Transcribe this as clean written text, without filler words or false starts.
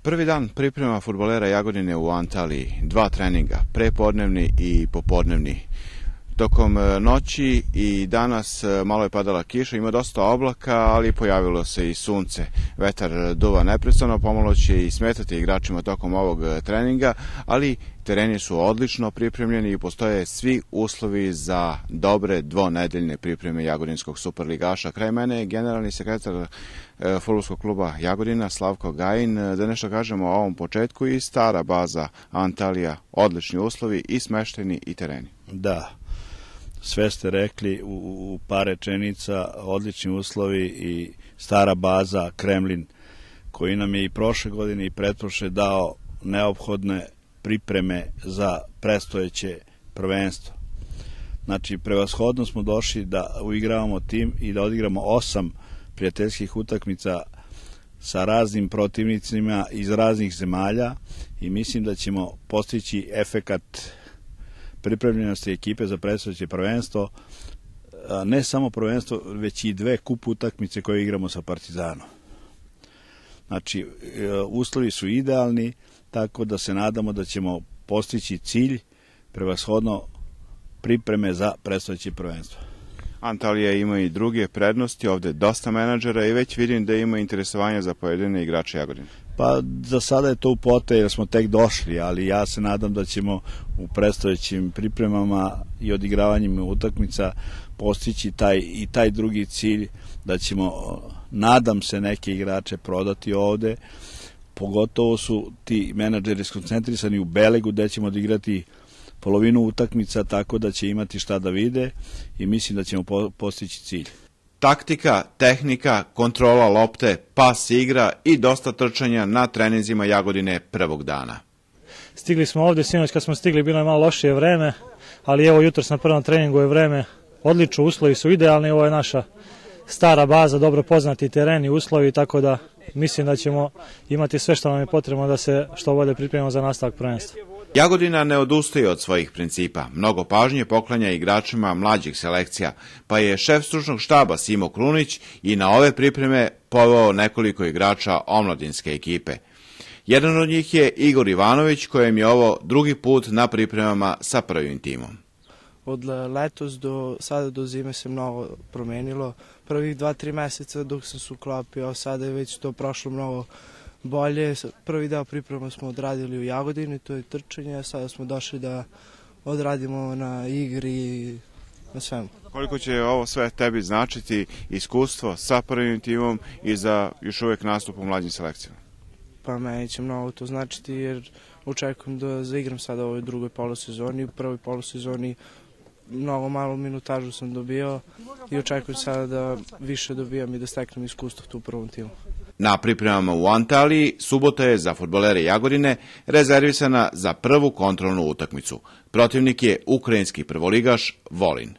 Prvi dan priprema fudbalera Jagodine u Antaliji, 2 treninga, prepodnevni i popodnevni. Tokom noći i danas malo je padala kiša, ima dosta oblaka, ali pojavilo se i sunce. Vetar duva neprestano, pomalo će i smetati igračima tokom ovog treninga, ali tereni su odlično pripremljeni i postoje svi uslovi za dobre dvonedeljne pripreme jagodinskog superligaša. Kraj mene je generalni sekretar fudbalskog kluba Jagodina, Slavko Gajin. Da nešto kažemo o ovom početku i stara baza Antalija, odlični uslovi i smešteni i tereni. Da. Sve ste rekli u par rečenica, odlični uslovi i stara baza Kremlin, koji nam je i prošle godine i pretprošle dao neophodne pripreme za predstojeće prvenstvo. Znači, prevashodno smo došli da uigravamo tim i da odigramo 8 prijateljskih utakmica sa raznim protivnicima iz raznih zemalja i mislim da ćemo postići efekat pripremljenosti ekipe za predstojeće prvenstvo, ne samo prvenstvo, već i 2 kup utakmice koje igramo sa Partizanom. Znači, uslovi su idealni, tako da se nadamo da ćemo postići cilj, prevashodno pripreme za predstojeće prvenstvo. Antalija ima i druge prednosti, ovde dosta menadžera i već vidim da ima interesovanja za pojedine igrače Jagodine. Pa za sada je to u pote jer smo tek došli, ali ja se nadam da ćemo u predstojećim pripremama i odigravanjima utakmica postići taj drugi cilj, da ćemo, nadam se, neke igrače prodati ovde. Pogotovo su ti menadžeri skoncentrisani u Belegu, gde ćemo odigrati polovinu utakmica, tako da će imati šta da vide i mislim da ćemo postići cilj. Taktika, tehnika, kontrola lopte, pas igra i dosta trčanja na treninzima Jagodine prvog dana. Stigli smo ovde, sinoć kad smo stigli bilo je malo lošije vreme, ali evo jutros na prvom treningu je vreme odlično, uslovi su idealni, ovo je naša stara baza, dobro poznati tereni, uslovi, tako da mislim da ćemo imati sve što nam je potrebno da se što bolje pripremimo za nastavak prvenstva. Jagodina ne odustaje od svojih principa. Mnogo pažnje poklanja igračima mlađih selekcija, pa je šef stručnog štaba Simo Krunić i na ove pripreme poveo nekoliko igrača omladinske ekipe. Jedan od njih je Igor Ivanović, kojem je ovo drugi put na pripremama sa prvim timom. Od letos do sada do zime se mnogo promenilo. Prvih 2-3 meseca dok sam se uklopio, sada je već to prošlo mnogo bolje. Prvi deo priprema smo odradili u Jagodini, to je trčanje, a sada smo došli da odradimo na igri i na svemu. Koliko će ovo sve tebi značiti iskustvo sa prvim timom i za još uvek nastup u mlađim selekcijama? Pa meni će mnogo to značiti jer očekujem da zaigram sada u ovoj drugoj polosezoni. U prvoj polosezoni mnogo malo minutažu sam dobio i očekujem sada da više dobijam i da steknem iskustvo tu u prvom timu. Na pripremama u Antaliji subota je za fudbalere Jagodine rezervisana za prvu kontrolnu utakmicu. Protivnik je ukrajinski prvoligaš Volin.